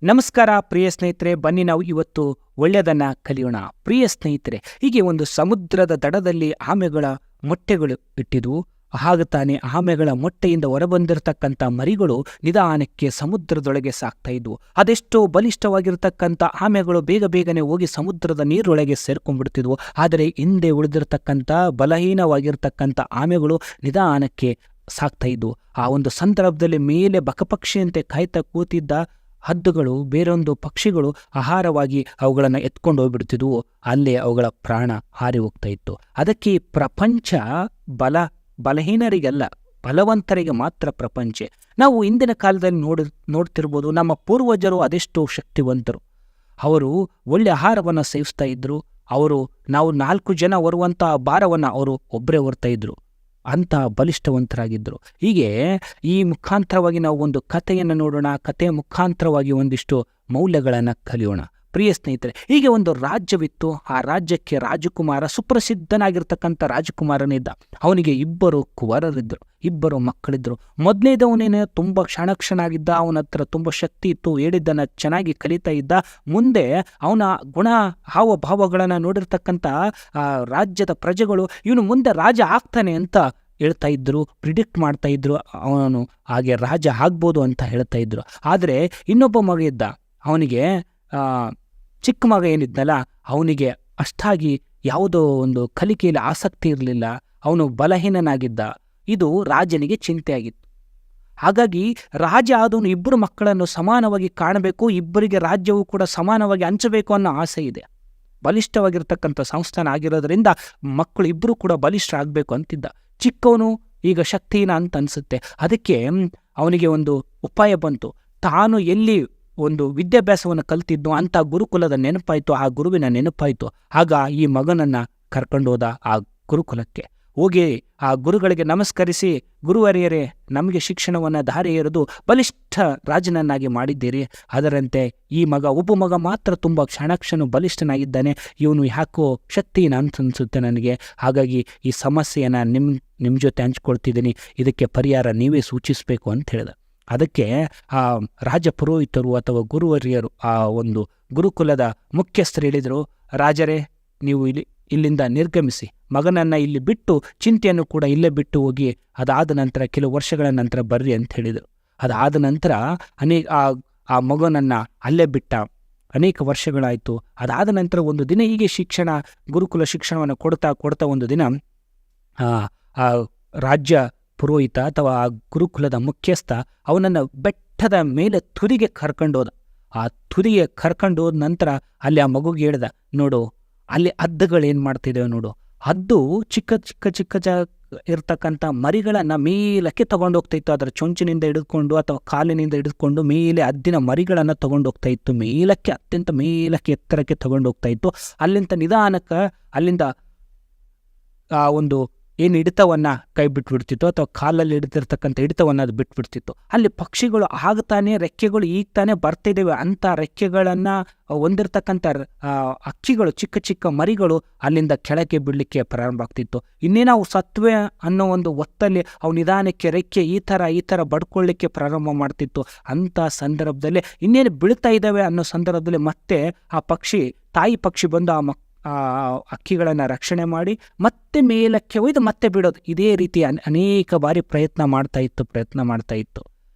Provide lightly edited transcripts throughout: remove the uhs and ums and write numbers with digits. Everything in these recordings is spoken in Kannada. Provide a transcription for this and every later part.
ನಮಸ್ಕಾರ ಪ್ರಿಯ ಸ್ನೇಹಿತರೆ, ಬನ್ನಿ ನಾವು ಇವತ್ತು ಒಳ್ಳೆಯದನ್ನ ಕಲಿಯೋಣ. ಪ್ರಿಯ ಸ್ನೇಹಿತರೆ, ಹೀಗೆ ಒಂದು ಸಮುದ್ರದ ದಡದಲ್ಲಿ ಆಮೆಗಳ ಮೊಟ್ಟೆಗಳು ಇಟ್ಟಿದ್ವು. ಆಗ ತಾನೇ ಆಮೆಗಳ ಮೊಟ್ಟೆಯಿಂದ ಹೊರಬಂದಿರತಕ್ಕಂಥ ಮರಿಗಳು ನಿಧಾನಕ್ಕೆ ಸಮುದ್ರದೊಳಗೆ ಸಾಕ್ತಾ ಇದ್ವು. ಅದೆಷ್ಟೋ ಬಲಿಷ್ಠವಾಗಿರ್ತಕ್ಕಂಥ ಆಮೆಗಳು ಬೇಗ ಬೇಗನೆ ಹೋಗಿ ಸಮುದ್ರದ ನೀರೊಳಗೆ ಸೇರ್ಕೊಂಡ್ಬಿಡ್ತಿದ್ವು. ಆದರೆ ಹಿಂದೆ ಉಳಿದಿರ್ತಕ್ಕಂಥ ಬಲಹೀನವಾಗಿರ್ತಕ್ಕಂಥ ಆಮೆಗಳು ನಿಧಾನಕ್ಕೆ ಸಾಕ್ತಾ ಇದ್ವು. ಆ ಒಂದು ಸಂದರ್ಭದಲ್ಲಿ ಮೇಲೆ ಬಕಪಕ್ಷಿಯಂತೆ ಕಾಯ್ತಾ ಕೂತಿದ್ದ ಹದ್ದುಗಳು, ಬೇರೊಂದು ಪಕ್ಷಿಗಳು ಆಹಾರವಾಗಿ ಅವುಗಳನ್ನು ಎತ್ಕೊಂಡು ಹೋಗ್ಬಿಡ್ತಿದ್ವು. ಅಲ್ಲೇ ಅವುಗಳ ಪ್ರಾಣ ಹಾರಿ ಹೋಗ್ತಾ ಇತ್ತು. ಅದಕ್ಕೆ ಈ ಪ್ರಪಂಚ ಬಲಹೀನರಿಗಲ್ಲ, ಬಲವಂತರಿಗೆ ಮಾತ್ರ ಪ್ರಪಂಚ. ನಾವು ಇಂದಿನ ಕಾಲದಲ್ಲಿ ನೋಡ್ತಿರ್ಬೋದು, ನಮ್ಮ ಪೂರ್ವಜರು ಅದೆಷ್ಟೋ ಶಕ್ತಿವಂತರು. ಅವರು ಒಳ್ಳೆ ಆಹಾರವನ್ನು ಸೇವಿಸ್ತಾ ಇದ್ರು. ನಾವು 4 ಜನ ಹೊರುವಂಥ ಭಾರವನ್ನು ಅವರು ಒಬ್ಬರೇ ಹೊರ್ತಾ ಇದ್ರು. ಅಂಥ ಬಲಿಷ್ಠವಂತರಾಗಿದ್ದರು. ಹೀಗೆ ಈ ಮುಖಾಂತರವಾಗಿ ನಾವು ಒಂದು ಕಥೆಯನ್ನು ನೋಡೋಣ. ಕಥೆಯ ಮುಖಾಂತರವಾಗಿ ಒಂದಿಷ್ಟು ಮೌಲ್ಯಗಳನ್ನು ಕಲಿಯೋಣ. ಪ್ರಿಯ ಸ್ನೇಹಿತರೆ, ಹೀಗೆ ಒಂದು ರಾಜ್ಯವಿತ್ತು. ಆ ರಾಜ್ಯಕ್ಕೆ ರಾಜಕುಮಾರ, ಸುಪ್ರಸಿದ್ಧನಾಗಿರ್ತಕ್ಕಂಥ ರಾಜಕುಮಾರನಿದ್ದ. ಅವನಿಗೆ 2 ಕುವರರಿದ್ದರು, 2 ಮಕ್ಕಳಿದ್ದರು. ಮೊದಲನೇದವನೇನೆ ತುಂಬ ಕ್ಷಣಕ್ಷನಾಗಿದ್ದ. ಅವನ ಹತ್ರ ತುಂಬ ಶಕ್ತಿ ಇತ್ತು, ಹೇಳಿದ್ದನ್ನು ಚೆನ್ನಾಗಿ ಕಲಿತಾ ಇದ್ದ. ಮುಂದೆ ಅವನ ಗುಣ ಹಾವಭಾವಗಳನ್ನು ನೋಡಿರ್ತಕ್ಕಂಥ ರಾಜ್ಯದ ಪ್ರಜೆಗಳು ಇವನು ಮುಂದೆ ರಾಜ ಆಗ್ತಾನೆ ಅಂತ ಹೇಳ್ತಾ ಇದ್ರು, ಪ್ರಿಡಿಕ್ಟ್ ಮಾಡ್ತಾ ಇದ್ರು. ಅವನು ಹಾಗೆ ರಾಜ ಆಗ್ಬೋದು ಅಂತ ಹೇಳ್ತಾ ಇದ್ರು. ಆದರೆ ಇನ್ನೊಬ್ಬ ಮಗ ಇದ್ದ. ಅವನಿಗೆ ಚಿಕ್ಕ ಮಗ ಏನಿದ್ನಲ್ಲ, ಅವನಿಗೆ ಅಷ್ಟಾಗಿ ಯಾವುದೋ ಒಂದು ಕಲಿಕೆಯಲ್ಲಿ ಆಸಕ್ತಿ ಇರಲಿಲ್ಲ. ಅವನು ಬಲಹೀನನಾಗಿದ್ದ. ಇದು ರಾಜನಿಗೆ ಚಿಂತೆಯಾಗಿತ್ತು. ಹಾಗಾಗಿ ರಾಜ ಆದವನು 2 ಮಕ್ಕಳನ್ನು ಸಮಾನವಾಗಿ ಕಾಣಬೇಕು, ಇಬ್ಬರಿಗೆ ರಾಜ್ಯವು ಕೂಡ ಸಮಾನವಾಗಿ ಹಂಚಬೇಕು ಅನ್ನೋ ಆಸೆ ಇದೆ. ಬಲಿಷ್ಠವಾಗಿರ್ತಕ್ಕಂಥ ಸಂಸ್ಥಾನ ಆಗಿರೋದ್ರಿಂದ ಮಕ್ಕಳು 2 ಕೂಡ ಬಲಿಷ್ಠರಾಗಬೇಕು ಅಂತಿದ್ದ. ಚಿಕ್ಕವನು ಈಗ ಶಕ್ತಿಹೀನ ಅಂತ ಅನಿಸುತ್ತೆ. ಅದಕ್ಕೆ ಅವನಿಗೆ ಒಂದು ಉಪಾಯ ಬಂತು. ತಾನು ಎಲ್ಲಿ ಒಂದು ವಿದ್ಯಾಭ್ಯಾಸವನ್ನು ಕಲ್ತಿದ್ನೋ ಅಂಥ ಗುರುಕುಲದ ನೆನಪಾಯಿತು, ಆ ಗುರುವಿನ ನೆನಪಾಯಿತು. ಆಗ ಈ ಮಗನನ್ನು ಕರ್ಕೊಂಡು ಹೋದ ಆ ಗುರುಕುಲಕ್ಕೆ. ಹೋಗಿ ಆ ಗುರುಗಳಿಗೆ ನಮಸ್ಕರಿಸಿ, ಗುರುವರಿಯರೇ, ನಮಗೆ ಶಿಕ್ಷಣವನ್ನು ದಾರಿ ಎರೆದು ಬಲಿಷ್ಠ ರಾಜನನ್ನಾಗಿ ಮಾಡಿದ್ದೀರಿ. ಅದರಂತೆ ಈ ಒಬ್ಬ ಮಗ ಮಾತ್ರ ತುಂಬ ಕ್ಷಣಕ್ಷಣ ಬಲಿಷ್ಠನಾಗಿದ್ದಾನೆ. ಇವನು ಯಾಕೋ ಶಕ್ತಿನ ಅಂತ ಅನಿಸುತ್ತೆ ನನಗೆ. ಹಾಗಾಗಿ ಈ ಸಮಸ್ಯೆಯನ್ನು ನಿಮ್ಮ ಜೊತೆ ಹಂಚ್ಕೊಳ್ತಿದ್ದೀನಿ. ಇದಕ್ಕೆ ಪರಿಹಾರ ನೀವೇ ಸೂಚಿಸಬೇಕು ಅಂತ ಹೇಳಿದ. ಅದಕ್ಕೆ ಆ ರಾಜ ಪುರೋಹಿತರು ಅಥವಾ ಗುರುವರಿಯರು, ಆ ಒಂದು ಗುರುಕುಲದ ಮುಖ್ಯಸ್ಥರು ಹೇಳಿದರು, ರಾಜರೇ, ನೀವು ಇಲ್ಲಿಂದ ನಿರ್ಗಮಿಸಿ, ಮಗನನ್ನು ಇಲ್ಲಿ ಬಿಟ್ಟು ಚಿಂತೆಯನ್ನು ಕೂಡ ಇಲ್ಲೇ ಬಿಟ್ಟು ಹೋಗಿ, ಅದಾದ ನಂತರ ಕೆಲವು ವರ್ಷಗಳ ನಂತರ ಬರ್ರಿ ಅಂತ ಹೇಳಿದರು. ಅದಾದ ನಂತರ ಆ ಮಗನನ್ನು ಅಲ್ಲೇ ಬಿಟ್ಟ. ಅನೇಕ ವರ್ಷಗಳಾಯಿತು. ಅದಾದ ನಂತರ ಒಂದು ದಿನ ಹೀಗೆ ಗುರುಕುಲ ಶಿಕ್ಷಣವನ್ನು ಕೊಡ್ತಾ ಒಂದು ದಿನ ಆ ರಾಜ್ಯ ಪುರೋಹಿತ ಅಥವಾ ಆ ಗುರುಕುಲದ ಮುಖ್ಯಸ್ಥ ಅವನನ್ನು ಬೆಟ್ಟದ ಮೇಲೆ ತುದಿಗೆ ಕರ್ಕೊಂಡೋದ. ಆ ತುದಿಗೆ ಕರ್ಕೊಂಡೋದ ನಂತರ ಅಲ್ಲಿ ಆ ಮಗುಗೆ ಹೇಳ್ದ, ನೋಡು ಅಲ್ಲಿ ಹದ್ದುಗಳೇನು ಮಾಡ್ತಿದ್ದೇವೆ ನೋಡು. ಹದ್ದು ಚಿಕ್ಕ ಇರ್ತಕ್ಕಂಥ ಮರಿಗಳನ್ನು ಮೇಲಕ್ಕೆ ತಗೊಂಡೋಗ್ತಾ ಇತ್ತು. ಅದರ ಚೊಂಚಿನಿಂದ ಹಿಡಿದುಕೊಂಡು ಅಥವಾ ಕಾಲಿನಿಂದ ಹಿಡಿದುಕೊಂಡು ಮೇಲೆ ಹದ್ದಿನ ಮರಿಗಳನ್ನು ತಗೊಂಡೋಗ್ತಾ ಇತ್ತು. ಮೇಲಕ್ಕೆ, ಅತ್ಯಂತ ಮೇಲಕ್ಕೆ ಎತ್ತರಕ್ಕೆ ತಗೊಂಡೋಗ್ತಾ ಇತ್ತು. ಅಲ್ಲಿಂದ ಆ ಒಂದು ಏನು ಹಿಡಿತವನ್ನು ಕೈ ಬಿಟ್ಬಿಡ್ತಿತ್ತು ಅಥವಾ ಕಾಲಲ್ಲಿ ಹಿಡಿತಿರ್ತಕ್ಕಂಥ ಹಿಡಿತವನ್ನು ಅದು ಬಿಟ್ಬಿಡ್ತಿತ್ತು. ಅಲ್ಲಿ ಪಕ್ಷಿಗಳು ಆಗ್ತಾನೆ, ರೆಕ್ಕೆಗಳು ಈಗ್ತಾನೆ ಬರ್ತಿದ್ದೇವೆ ಅಂತ ರೆಕ್ಕೆಗಳನ್ನು ಹೊಂದಿರತಕ್ಕಂಥ ಅಕ್ಕಿಗಳು, ಚಿಕ್ಕ ಮರಿಗಳು ಅಲ್ಲಿಂದ ಕೆಳಗೆ ಬಿಡಲಿಕ್ಕೆ ಪ್ರಾರಂಭ ಆಗ್ತಿತ್ತು. ಇನ್ನೇನು ಅವು ಸತ್ವೆ ಅನ್ನೋ ಒಂದು ಹೊತ್ತಲ್ಲಿ ಅವು ನಿಧಾನಕ್ಕೆ ರೆಕ್ಕೆ ಈ ಥರ ಬಡ್ಕೊಳ್ಳಿಕ್ಕೆ ಪ್ರಾರಂಭ ಮಾಡ್ತಿತ್ತು. ಅಂಥ ಸಂದರ್ಭದಲ್ಲಿ ಇನ್ನೇನು ಬೀಳ್ತಾ ಇದ್ದಾವೆ ಅನ್ನೋ ಸಂದರ್ಭದಲ್ಲಿ ಮತ್ತೆ ಆ ತಾಯಿ ಪಕ್ಷಿ ಬಂದು ಆ ಅಕ್ಕಿಗಳನ್ನು ರಕ್ಷಣೆ ಮಾಡಿ ಮತ್ತೆ ಮೇಲಕ್ಕೆ ಒಯ್ದು ಮತ್ತೆ ಬಿಡೋದು. ಇದೇ ರೀತಿ ಅನೇಕ ಬಾರಿ ಪ್ರಯತ್ನ ಮಾಡ್ತಾ ಇತ್ತು.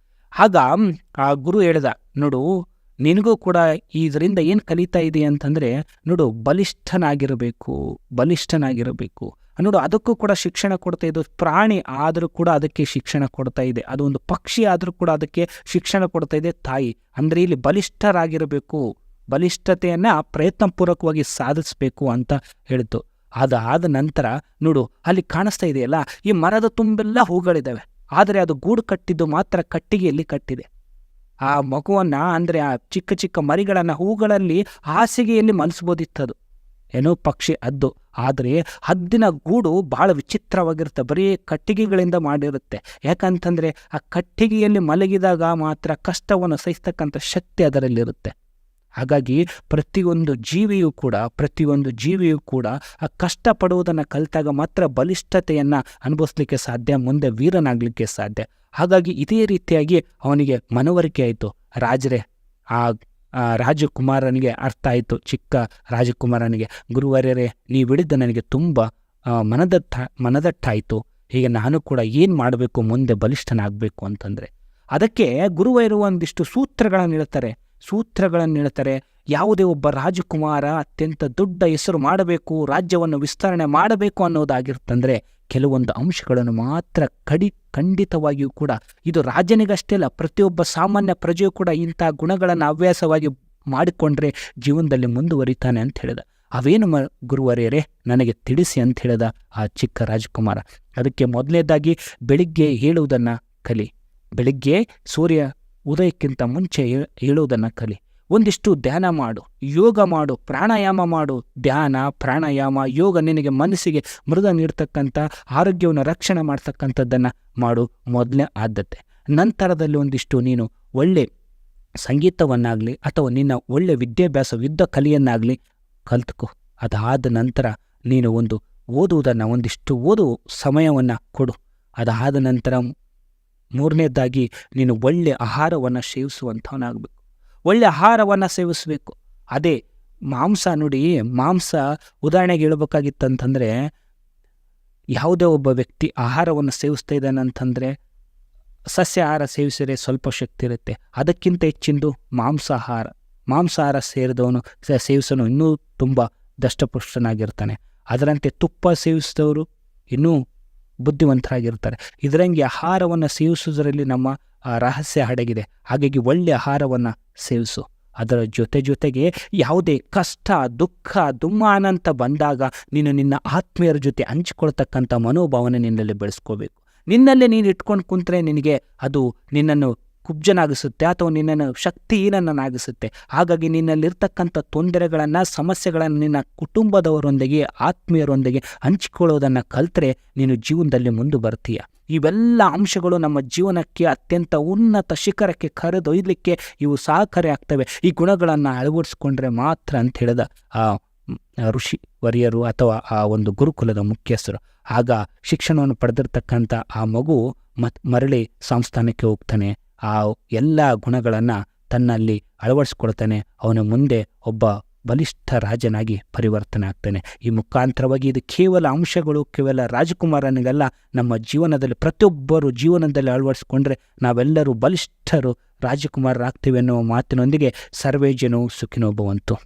ಆಗ ಆ ಗುರು ಹೇಳ್ದ, ನೋಡು, ನಿನಗೂ ಕೂಡ ಇದರಿಂದ ಏನು ಕಲಿತಾ ಇದೆ ಅಂತಂದರೆ, ನೋಡು, ಬಲಿಷ್ಠನಾಗಿರಬೇಕು. ನೋಡು, ಅದಕ್ಕೂ ಕೂಡ ಶಿಕ್ಷಣ ಕೊಡ್ತಾ ಇದ್ದು. ಪ್ರಾಣಿ ಆದರೂ ಕೂಡ ಅದಕ್ಕೆ ಶಿಕ್ಷಣ ಕೊಡ್ತಾ ಇದೆ. ಅದು ಒಂದು ಪಕ್ಷಿ ಆದರೂ ಕೂಡ ಅದಕ್ಕೆ ಶಿಕ್ಷಣ ಕೊಡ್ತಾ ಇದೆ ತಾಯಿ. ಅಂದರೆ ಇಲ್ಲಿ ಬಲಿಷ್ಠರಾಗಿರಬೇಕು, ಬಲಿಷ್ಠತೆಯನ್ನು ಪ್ರಯತ್ನಪೂರ್ವಕವಾಗಿ ಸಾಧಿಸಬೇಕು ಅಂತ ಹೇಳಿತು. ಅದಾದ ನಂತರ ನೋಡು, ಅಲ್ಲಿ ಕಾಣಿಸ್ತಾ ಇದೆಯಲ್ಲ, ಈ ಮರದ ತುಂಬೆಲ್ಲ ಹೂಗಳಿದ್ದಾವೆ. ಆದರೆ ಅದು ಗೂಡು ಕಟ್ಟಿದ್ದು ಮಾತ್ರ ಕಟ್ಟಿಗೆಯಲ್ಲಿ ಕಟ್ಟಿದೆ. ಆ ಮಗುವನ್ನು, ಅಂದರೆ ಆ ಚಿಕ್ಕ ಮರಿಗಳನ್ನು ಹೂಗಳಲ್ಲಿ ಹಾಸಿಗೆಯಲ್ಲಿ ಮಲಸ್ಬೋದಿತ್ತದು. ಏನೋ ಪಕ್ಷಿ, ಹದ್ದು. ಆದರೆ ಹದ್ದಿನ ಗೂಡು ಭಾಳ ವಿಚಿತ್ರವಾಗಿರುತ್ತೆ. ಬರೀ ಕಟ್ಟಿಗೆಗಳಿಂದ ಮಾಡಿರುತ್ತೆ. ಯಾಕಂತಂದರೆ ಆ ಕಟ್ಟಿಗೆಯಲ್ಲಿ ಮಲಗಿದಾಗ ಮಾತ್ರ ಕಷ್ಟವನ್ನು ಸಹಿಸ್ತಕ್ಕಂಥ ಶಕ್ತಿ ಅದರಲ್ಲಿರುತ್ತೆ. ಹಾಗಾಗಿ ಪ್ರತಿಯೊಂದು ಜೀವಿಯೂ ಕೂಡ ಆ ಕಷ್ಟಪಡುವುದನ್ನು ಕಲಿತಾಗ ಮಾತ್ರ ಬಲಿಷ್ಠತೆಯನ್ನು ಅನುಭವಿಸ್ಲಿಕ್ಕೆ ಸಾಧ್ಯ, ಮುಂದೆ ವೀರನಾಗಲಿಕ್ಕೆ ಸಾಧ್ಯ. ಹಾಗಾಗಿ ಇದೇ ರೀತಿಯಾಗಿ ಅವನಿಗೆ ಮನವರಿಕೆ ಆಯಿತು. ರಾಜರೇ, ಆ ರಾಜಕುಮಾರನಿಗೆ ಅರ್ಥ ಆಯಿತು. ಚಿಕ್ಕ ರಾಜಕುಮಾರನಿಗೆ, ಗುರುವರ್ಯರೇ, ನೀವು ಹಿಡಿದು ನನಗೆ ತುಂಬ ಮನದಟ್ಟಾಯಿತು. ಹೀಗೆ ನಾನು ಕೂಡ ಏನು ಮಾಡಬೇಕು, ಮುಂದೆ ಬಲಿಷ್ಠನಾಗಬೇಕು ಅಂತಂದರೆ ಅದಕ್ಕೆ ಗುರುವರ್ಯರು ಒಂದಿಷ್ಟು ಸೂತ್ರಗಳನ್ನು ಹೇಳ್ತಾರೆ. ಯಾವುದೇ ಒಬ್ಬ ರಾಜಕುಮಾರ ಅತ್ಯಂತ ದೊಡ್ಡ ಹೆಸರು ಮಾಡಬೇಕು, ರಾಜ್ಯವನ್ನು ವಿಸ್ತರಣೆ ಮಾಡಬೇಕು ಅನ್ನೋದಾಗಿರ್ತಂದರೆ ಕೆಲವೊಂದು ಅಂಶಗಳನ್ನು ಮಾತ್ರ ಖಂಡಿತವಾಗಿಯೂ ಕೂಡ, ಇದು ರಾಜನಿಗಷ್ಟೇ ಅಲ್ಲ, ಪ್ರತಿಯೊಬ್ಬ ಸಾಮಾನ್ಯ ಪ್ರಜೆಯೂ ಕೂಡ ಇಂಥ ಗುಣಗಳನ್ನು ಹವ್ಯಾಸವಾಗಿ ಮಾಡಿಕೊಂಡ್ರೆ ಜೀವನದಲ್ಲಿ ಮುಂದುವರಿತಾನೆ ಅಂತ ಹೇಳಿದ. ಅವೇನು ಗುರುವರ್ಯರೇ, ನನಗೆ ತಿಳಿಸಿ ಅಂತ ಹೇಳಿದ ಆ ಚಿಕ್ಕ ರಾಜಕುಮಾರ. ಅದಕ್ಕೆ ಮೊದಲನೇದಾಗಿ ಬೆಳಿಗ್ಗೆ ಹೇಳುವುದನ್ನು ಕಲಿ. ಬೆಳಿಗ್ಗೆ ಸೂರ್ಯ ಉದಯಕ್ಕಿಂತ ಮುಂಚೆ ಹೇಳುವುದನ್ನು ಕಲಿ. ಒಂದಿಷ್ಟು ಧ್ಯಾನ ಮಾಡು, ಯೋಗ ಮಾಡು, ಪ್ರಾಣಾಯಾಮ ಮಾಡು. ಧ್ಯಾನ, ಪ್ರಾಣಾಯಾಮ, ಯೋಗ ನಿನಗೆ ಮನಸ್ಸಿಗೆ ಮೃದ ನೀಡ್ತಕ್ಕಂಥ, ಆರೋಗ್ಯವನ್ನು ರಕ್ಷಣೆ ಮಾಡ್ತಕ್ಕಂಥದ್ದನ್ನು ಮಾಡು, ಮೊದಲನೇ ಆದ್ಯತೆ. ನಂತರದಲ್ಲಿ ಒಂದಿಷ್ಟು ನೀನು ಒಳ್ಳೆ ಸಂಗೀತವನ್ನಾಗಲಿ ಅಥವಾ ನಿನ್ನ ಒಳ್ಳೆ ವಿದ್ಯಾಭ್ಯಾಸ, ಯುದ್ಧ ಕಲೆಯನ್ನಾಗಲಿ ಕಲ್ತ್ಕೊ. ಅದಾದ ನಂತರ ನೀನು ಓದುವುದನ್ನು ಒಂದಿಷ್ಟು ಸಮಯವನ್ನು ಕೊಡು. ಅದಾದ ನಂತರ ಮೂರನೇದಾಗಿ ನೀನು ಒಳ್ಳೆ ಆಹಾರವನ್ನು ಸೇವಿಸುವಂಥವನಾಗಬೇಕು. ಒಳ್ಳೆ ಆಹಾರವನ್ನು ಸೇವಿಸಬೇಕು. ಅದೇ ಮಾಂಸ ನೋಡಿ, ಮಾಂಸ ಉದಾಹರಣೆಗೆ ಹೇಳ್ಬೇಕಾಗಿತ್ತಂತಂದರೆ, ಯಾವುದೇ ಒಬ್ಬ ವ್ಯಕ್ತಿ ಆಹಾರವನ್ನು ಸೇವಿಸ್ತಾ ಇದ್ದಾನೆ ಅಂತಂದರೆ, ಸಸ್ಯಾಹಾರ ಸೇವಿಸಿದರೆ ಸ್ವಲ್ಪ ಶಕ್ತಿ ಇರುತ್ತೆ. ಅದಕ್ಕಿಂತ ಹೆಚ್ಚಿಂದು ಮಾಂಸಾಹಾರ ಸೇವಿಸೋನು ಇನ್ನೂ ತುಂಬ ದಷ್ಟಪುಷ್ಟನಾಗಿರ್ತಾನೆ. ಅದರಂತೆ ತುಪ್ಪ ಸೇವಿಸಿದವರು ಇನ್ನೂ ಬುದ್ಧಿವಂತರಾಗಿರ್ತಾರೆ. ಇದರಂಗೆ ಆಹಾರವನ್ನು ಸೇವಿಸುವುದರಲ್ಲಿ ನಮ್ಮ ರಹಸ್ಯ ಅಡಗಿದೆ. ಹಾಗಾಗಿ ಒಳ್ಳೆಯ ಆಹಾರವನ್ನು ಸೇವಿಸು. ಅದರ ಜೊತೆಗೆ ಯಾವುದೇ ಕಷ್ಟ, ದುಃಖ, ದುಮ್ಮಾನ ಅಂತ ಬಂದಾಗ ನೀನು ನಿನ್ನ ಆತ್ಮೀಯರ ಜೊತೆ ಹಂಚಿಕೊಳ್ತಕ್ಕಂಥ ಮನೋಭಾವನೆ ನಿನ್ನಲ್ಲಿ ಬೆಳೆಸ್ಕೋಬೇಕು. ನಿನ್ನಲ್ಲೇ ನೀನು ಇಟ್ಕೊಂಡು ಕುಂತ್ರೆ ನಿನಗೆ ಅದು ನಿನ್ನನ್ನು ಕುಬ್ಜನಾಗಿಸುತ್ತೆ ಅಥವಾ ನಿನ್ನನ್ನು ಶಕ್ತಿಹೀನನಾಗಿಸುತ್ತೆ. ಹಾಗಾಗಿ ನಿನ್ನಲ್ಲಿರ್ತಕ್ಕಂಥ ತೊಂದರೆಗಳನ್ನು, ಸಮಸ್ಯೆಗಳನ್ನು ನಿನ್ನ ಕುಟುಂಬದವರೊಂದಿಗೆ, ಆತ್ಮೀಯರೊಂದಿಗೆ ಹಂಚಿಕೊಳ್ಳೋದನ್ನು ಕಲ್ತ್ರೆ ನೀನು ಜೀವನದಲ್ಲಿ ಮುಂದೆ ಬರ್ತೀಯ. ಇವೆಲ್ಲ ಅಂಶಗಳು ನಮ್ಮ ಜೀವನಕ್ಕೆ ಅತ್ಯಂತ ಉನ್ನತ ಶಿಖರಕ್ಕೆ ಕರೆದೊಯ್ಯಲಿಕ್ಕೆ ಇವು ಸಹಕಾರಿ ಆಗ್ತವೆ. ಈ ಗುಣಗಳನ್ನು ಅಳವಡಿಸ್ಕೊಂಡ್ರೆ ಮಾತ್ರ ಅಂತ ಹೇಳಿದ ಆ ಋಷಿ ವರ್ಯರು ಅಥವಾ ಆ ಒಂದು ಗುರುಕುಲದ ಮುಖ್ಯಸ್ಥರು. ಆಗ ಶಿಕ್ಷಣವನ್ನು ಪಡೆದಿರ್ತಕ್ಕಂಥ ಆ ಮಗು ಮರಳಿ ಸಂಸ್ಥಾನಕ್ಕೆ ಹೋಗ್ತಾನೆ. ಆ ಎಲ್ಲ ಗುಣಗಳನ್ನು ತನ್ನಲ್ಲಿ ಅಳವಡಿಸ್ಕೊಳ್ತಾನೆ. ಅವನ ಮುಂದೆ ಒಬ್ಬ ಬಲಿಷ್ಠ ರಾಜನಾಗಿ ಪರಿವರ್ತನೆ ಆಗ್ತಾನೆ. ಈ ಮುಖಾಂತರವಾಗಿ ಇದು ಕೇವಲ ಅಂಶಗಳು, ಕೇವಲ ರಾಜಕುಮಾರನಿಗೆಲ್ಲ, ನಮ್ಮ ಜೀವನದಲ್ಲಿ ಪ್ರತಿಯೊಬ್ಬರು ಜೀವನದಲ್ಲಿ ಅಳವಡಿಸ್ಕೊಂಡ್ರೆ ನಾವೆಲ್ಲರೂ ಬಲಿಷ್ಠರು ರಾಜಕುಮಾರರಾಗ್ತೀವಿ ಅನ್ನುವ ಮಾತಿನೊಂದಿಗೆ ಸರ್ವೇ ಜನೋ ಸುಖಿನೋ ಭವಂತು.